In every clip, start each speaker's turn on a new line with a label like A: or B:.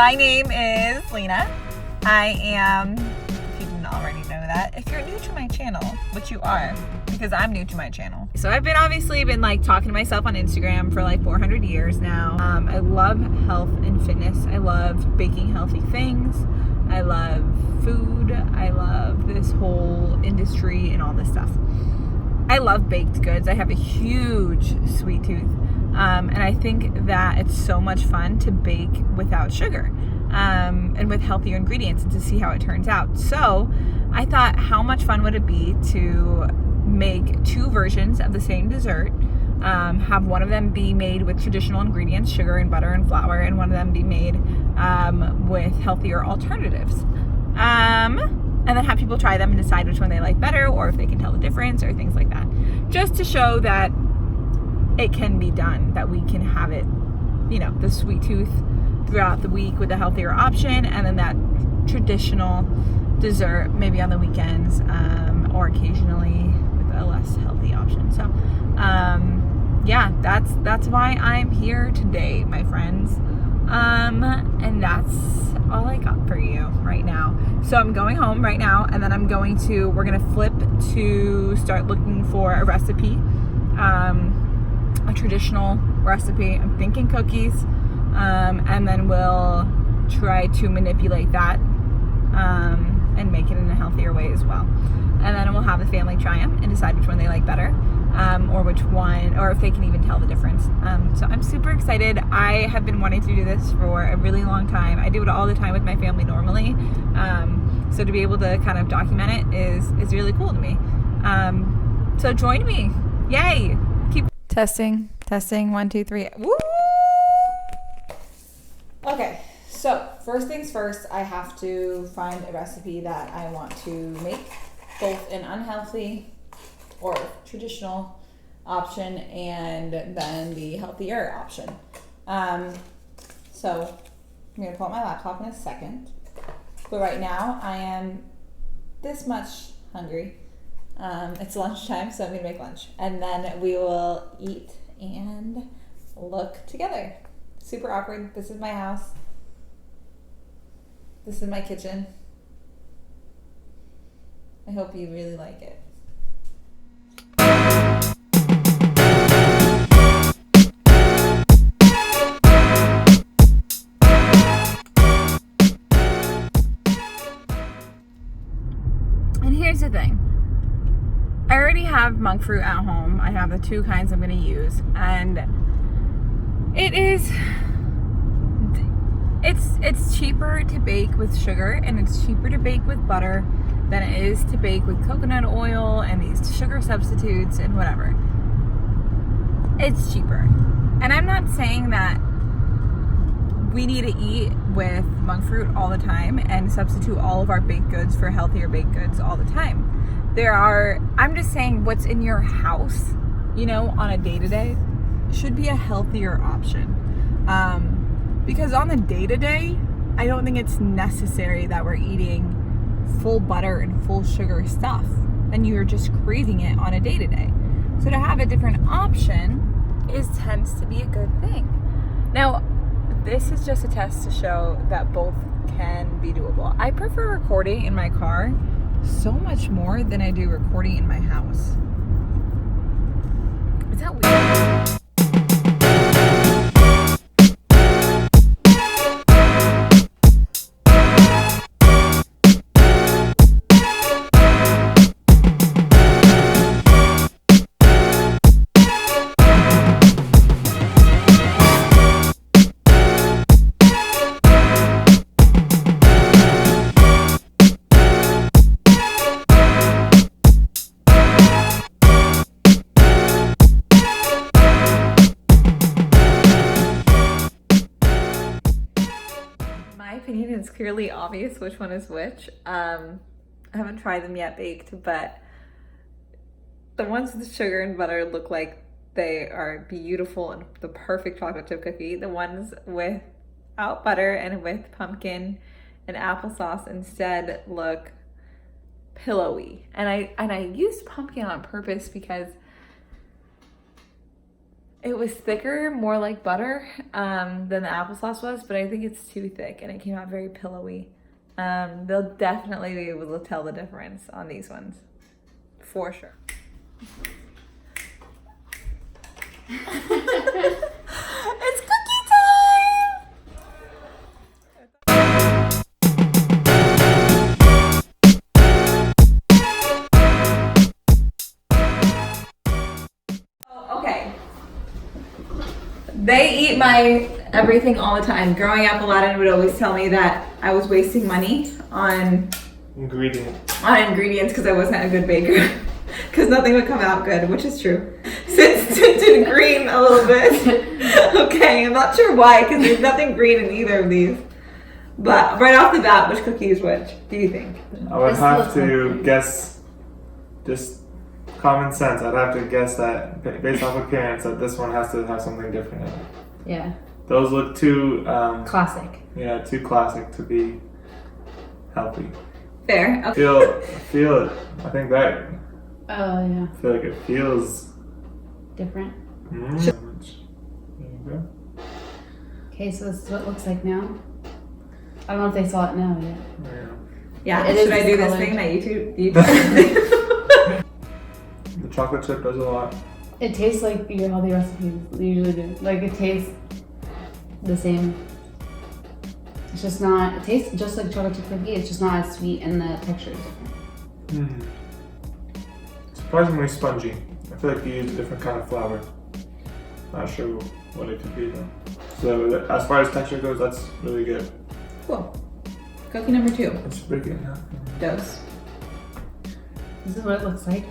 A: My name is Lena. I am, if you didn't already know that, if you're new to my channel, which you are, because I'm new to my channel. So I've obviously been like talking to myself on Instagram for like 400 years now. I love health and fitness. I love baking healthy things. I love food. I love this whole industry and all this stuff. I love baked goods. I have a huge sweet tooth. And I think that it's so much fun to bake without sugar and with healthier ingredients and to see how it turns out. So I thought, how much fun would it be to make two versions of the same dessert, have one of them be made with traditional ingredients, sugar and butter and flour, and one of them be made with healthier alternatives. And then have people try them and decide which one they like better, or if they can tell the difference, or things like that. Just to show that it can be done, that we can have it, you know, the sweet tooth throughout the week with a healthier option, and then that traditional dessert maybe on the weekends, or occasionally with a less healthy option. So yeah, that's why I'm here today, my friends. And that's all I got for you right now. So I'm going home right now, and then we're gonna flip to start looking for a recipe, a traditional recipe. I'm thinking cookies, and then we'll try to manipulate that and make it in a healthier way as well. And then we'll have the family try them and decide which one they like better, or which one, or if they can even tell the difference. So I'm super excited. I have been wanting to do this for a really long time. I do it all the time with my family normally. So to be able to kind of document it is really cool to me. So join me. Yay. Keep testing. 1, 2, 3. Woo! Okay. So first things first, I have to find a recipe that I want to make, both an unhealthy or traditional option and then the healthier option. So I'm going to pull out my laptop in a second. But right now I am this much hungry. It's lunchtime, so I'm going to make lunch. And then we will eat and look together. Super awkward. This is my house. This is my kitchen. I hope you really like it. And here's the thing. I already have monk fruit at home. I have the two kinds I'm going to use, and it's cheaper to bake with sugar, and it's cheaper to bake with butter than it is to bake with coconut oil and these sugar substitutes and whatever. It's cheaper. And I'm not saying that we need to eat with monk fruit all the time and substitute all of our baked goods for healthier baked goods all the time. I'm just saying what's in your house, you know, on a day-to-day should be a healthier option. Because on the day-to-day, I don't think it's necessary that we're eating full butter and full sugar stuff, and you're just craving it on a day-to-day. So to have a different option tends to be a good thing. Now, this is just a test to show that both can be doable. I prefer recording in my car so much more than I do recording in my house. Is that weird? It's clearly obvious which one is which. I haven't tried them yet baked, but the ones with the sugar and butter look like they are beautiful and the perfect chocolate chip cookie. The ones without butter and with pumpkin and applesauce instead look pillowy. And I used pumpkin on purpose because It was thicker, more like butter than the applesauce was, but I think it's too thick and it came out very pillowy. They'll definitely be able to tell the difference on these ones, for sure. It's cookie time! Okay. They eat my everything all the time. Growing up, Aladdin would always tell me that I was wasting money on ingredients because I wasn't a good baker. Because nothing would come out good, which is true. It's tinted green a little bit. Okay, I'm not sure why, because there's nothing green in either of these. But right off the bat, which cookie is which, do you think?
B: I would have to guess, just common sense, I'd have to guess that, based off appearance, that this one has to have something different in it.
C: Yeah.
B: Those look too...
C: classic.
B: Yeah, too classic to be healthy.
A: Fair. Okay.
B: Feel it. I think that...
C: Oh, yeah.
B: I feel like it feels...
C: different.
B: There you go.
C: Okay, so this is what it looks like now. I don't know if they saw it now yet.
A: Yeah,
C: It
A: should
C: is
A: I do this
C: colored.
A: thing that YouTube
B: The chocolate chip does a lot.
C: It tastes like your healthy recipes usually do. Like, it tastes the same. It's just not, it tastes just like chocolate chip cookie, it's just not as sweet and the texture is different.
B: Surprisingly spongy. I feel like you use a different kind of flour. Not sure what it could be though. So as far as texture goes, that's really good.
A: Cool. Cookie number 2.
B: It's pretty good, huh?
A: Dose.
C: This is what it looks like.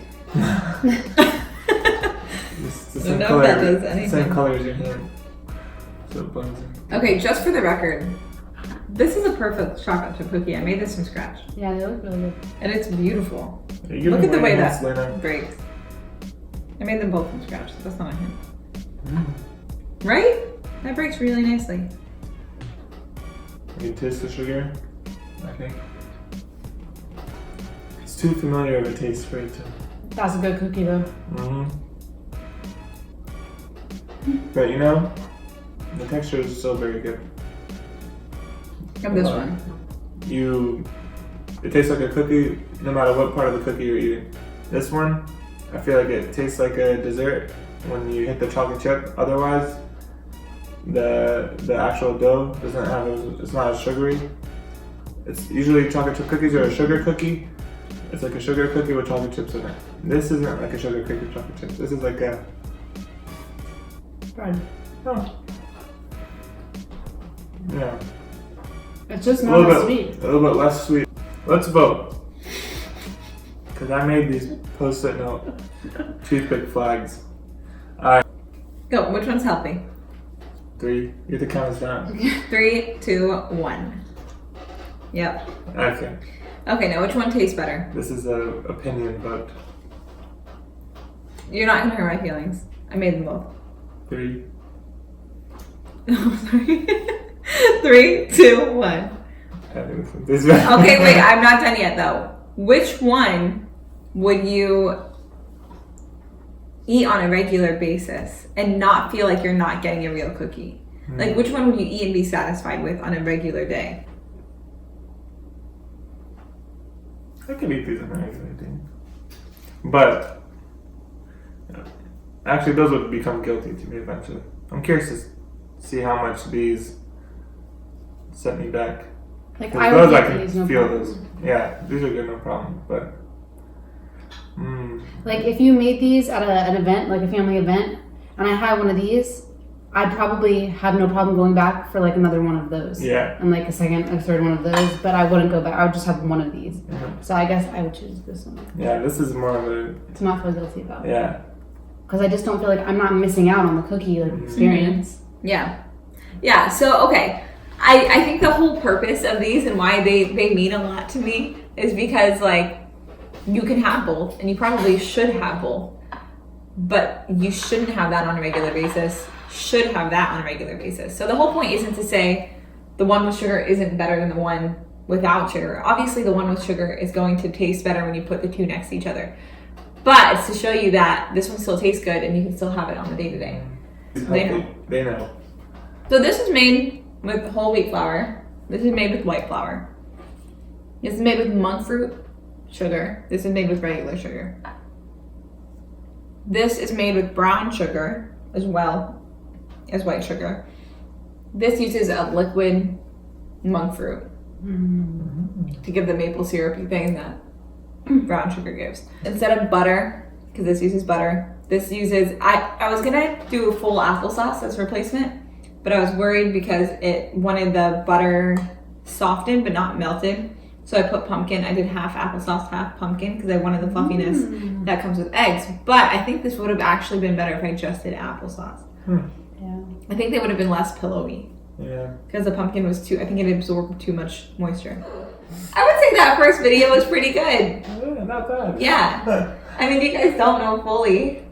B: It's the
A: I
B: same
A: don't know
B: color,
A: if that does anything.
B: same color as your hand. So it blends in.
A: Okay, just for the record, this is a perfect chocolate chip cookie. I made this from scratch.
C: Yeah, they look really good.
A: And it's beautiful.
B: Are you
A: Look at the way
B: that
A: that breaks. I made them both from scratch, so that's not a hint.
B: Mm.
A: Right? That breaks really nicely.
B: You can taste the sugar, I think. It's too familiar of a taste for it to...
C: That's a good cookie though.
B: But you know, the texture is still very good.
A: Of this one.
B: It tastes like a cookie no matter what part of the cookie you're eating. This one, I feel like it tastes like a dessert when you hit the chocolate chip. Otherwise, the actual dough doesn't have, it's not as sugary. It's usually chocolate chip cookies are a sugar cookie. It's like a sugar cookie with chocolate chips in it. This isn't like a sugar cookie with chocolate chips. This is like a...
C: Bread.
B: Oh. Yeah.
C: It's just not as sweet.
B: A little bit less sweet. Let's vote. Because I made these post-it note toothpick flags. Alright.
A: Go, which one's healthy?
B: 3. You have to count us down.
A: 3, 2, 1. Yep.
B: Okay.
A: Okay, now which one tastes better?
B: This is a opinion vote.
A: You're not gonna hurt my feelings. I made them both.
B: 3.
A: Oh, sorry. 3, 2, 1.
B: Okay,
A: wait, I'm not done yet though. Which one would you eat on a regular basis and not feel like you're not getting a real cookie? Like, which one would you eat and be satisfied with on a regular day?
B: I could eat these on a regular day. But, actually those would become guilty to me eventually. I'm curious to see how much these set me back.
C: Like,
B: Because
C: I
B: those
C: would
B: I
C: get
B: can
C: these, no
B: feel
C: problem.
B: those. Yeah, these are good, no problem. But,
C: Like, if you made these at an event, like a family event, and I had one of these, I'd probably have no problem going back for like another one of those.
B: Yeah.
C: And like a second or third one of those, but I wouldn't go back. I would just have one of these.
B: Mhm.
C: So I guess I would choose this one
B: Yeah, this is more of a,
C: to not feel guilty about.
B: yeah.
C: Because I just don't feel like I'm not missing out on the cookie like experience.
A: Yeah. Yeah, so okay. I think the whole purpose of these and why they mean a lot to me is because like you can have both and you probably should have both. But you shouldn't have that on a regular basis. Should have that on a regular basis. So the whole point isn't to say the one with sugar isn't better than the one without sugar. Obviously the one with sugar is going to taste better when you put the two next to each other. But it's to show you that this one still tastes good and you can still have it on the day-to-day. They know.
B: They know.
A: So this is made with whole wheat flour. This is made with white flour. This is made with monk fruit sugar. This is made with regular sugar. This is made with brown sugar as well as white sugar. This uses a liquid monk fruit to give the maple syrupy thing that brown sugar gives. Instead of butter, because this uses butter, this uses, I was gonna do a full applesauce as replacement, but I was worried because it wanted the butter softened but not melted. So I put pumpkin. I did half applesauce, half pumpkin because I wanted the fluffiness that comes with eggs. But I think this would have actually been better if I just did applesauce.
C: Yeah.
A: I think they would have been less pillowy.
B: Yeah.
A: Because the pumpkin was I think it absorbed too much moisture. I would say that first video was pretty good.
B: Yeah, not bad.
A: Yeah. I mean, you guys don't know fully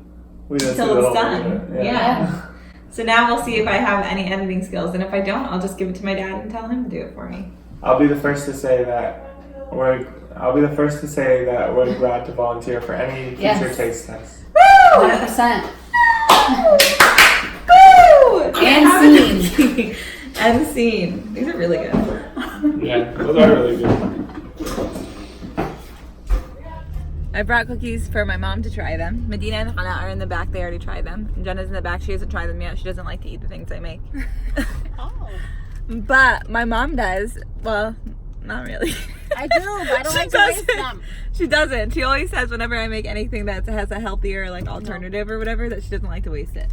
A: until it's done. Yeah. So now we'll see if I have any editing skills. And if I don't, I'll just give it to my dad and tell him to do it for me.
B: I'll be the first to say that we're glad to volunteer for any future taste tests.
A: Woo!
C: 100%.
A: Woo!
C: And seen.
A: And seen. These are really good.
B: Yeah, those are really good.
A: I brought cookies for my mom to try them. Medina and Hannah are in the back. They already tried them. And Jenna's in the back. She hasn't tried them yet. She doesn't like to eat the things I make.
D: Oh.
A: But my mom does. Well, not really.
D: I do, but I don't like to waste them.
A: She doesn't. She always says whenever I make anything that has a healthier like alternative or whatever that she doesn't like to waste it.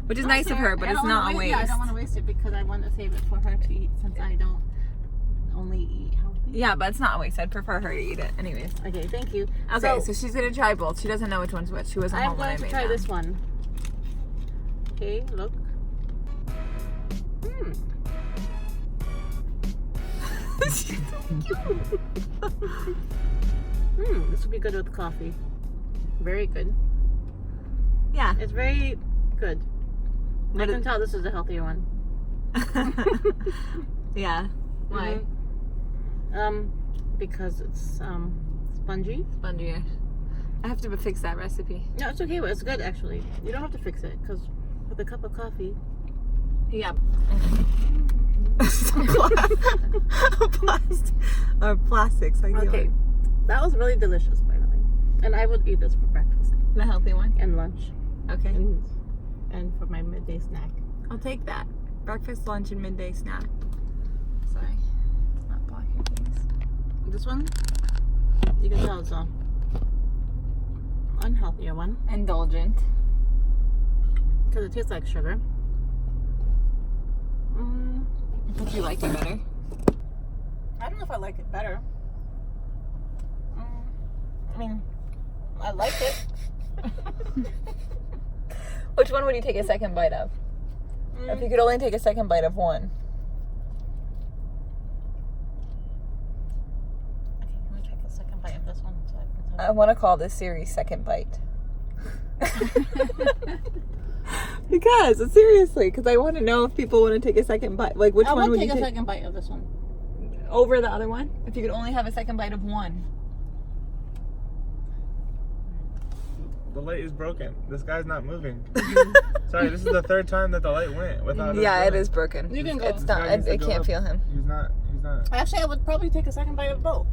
A: Which is nice of her, but it's not a waste.
D: Yeah, I don't want to waste it because I want to save it for her to eat since I don't only eat healthy.
A: Yeah, but it's not a waste. I'd prefer her to eat it. Anyways.
D: Okay, thank you.
A: Okay, so she's going to try both. She doesn't know which one's which. She wasn't home when I
D: I'm
A: made
D: going to try
A: them.
D: this one. Okay, look. This will be good with coffee. Very good.
A: Yeah.
D: It's very good.
A: What
D: I can tell this is a healthier one.
A: Yeah. Why?
D: Because it's spongy.
A: Spongier. I have to fix that recipe.
D: No, it's okay, but it's good actually. You don't have to fix it because with a cup of coffee.
A: Yep. Plastics. Like
D: Okay, that was really delicious, by the way. And I would eat this for breakfast
A: the healthy one.
D: and lunch
A: Okay.
D: and for my midday snack.
A: I'll take that. Breakfast, lunch, and midday snack. Sorry. It's not blocking things.
D: This one, you can tell it's a unhealthier one
A: Indulgent.
D: because it tastes like sugar.
A: But you like it better.
D: I don't know if I like it better. I mean, I like it.
A: Which one would you take a second bite of? If you could only take a second bite of one.
D: Okay, let me take a second bite of this one so I can tell.
A: I want to call this series Second Bite. Because, seriously, because I want to know if people want to take a second bite. Like, which
D: I
A: one
D: would
A: would
D: take
A: you
D: a
A: take?
D: second bite of this one.
A: Over the other one? If you could only have a second bite of one.
B: The light is broken. This guy's not moving. Sorry, this is the third time that the light went without us
A: Yeah, it
B: going.
A: is broken.
D: You can go.
A: It's
B: This
A: not.
B: guy needs to
A: I
B: go
A: can't
B: up.
A: feel him.
B: He's not.
D: Actually, I would probably take a second bite of both.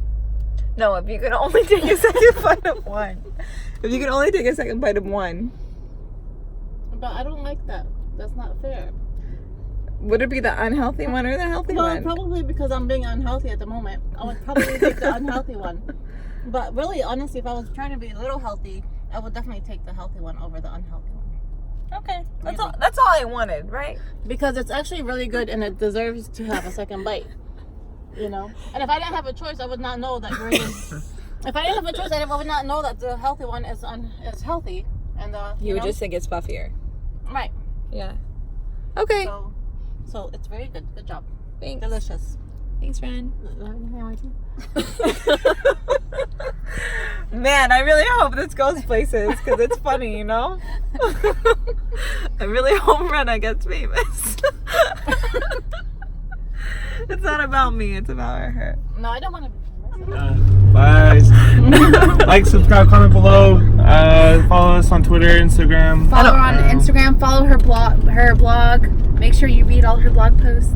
A: No, if you could only take a second bite of one. If you could only take a second bite of one.
D: But I don't like that. That's not fair.
A: Would it be the unhealthy one or the healthy
D: Well,
A: one?
D: probably because I'm being unhealthy at the moment. I would probably take the unhealthy one. But really, honestly, if I was trying to be a little healthy, I would definitely take the healthy one over the unhealthy one.
A: Okay. That's
D: Really?
A: all I wanted, right?
D: Because it's actually really good and it deserves to have a second bite. You know? And if I didn't have a choice, I would not know that green is... If I didn't have a choice, I would not know that the healthy one is healthy. And
A: You would
D: know?
A: just think it's puffier.
D: Right.
A: Yeah. Okay.
D: So it's very good. Good job.
A: Thanks.
D: Delicious.
A: Thanks, Ren. Man, I really hope this goes places because it's funny, you know? I really hope Renna gets famous. It's not about me, it's about her.
D: No, I don't want to be
B: Bye. Like, subscribe, comment below. Follow us on Twitter, Instagram.
C: Follow her on Instagram. Follow her blog, her
E: her blog. Make sure you read all her blog posts.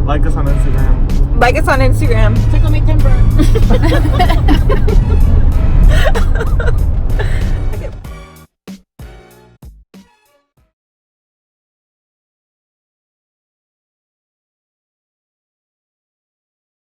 B: Like us on Instagram.
A: Like us on Instagram.
D: Tickle me timber.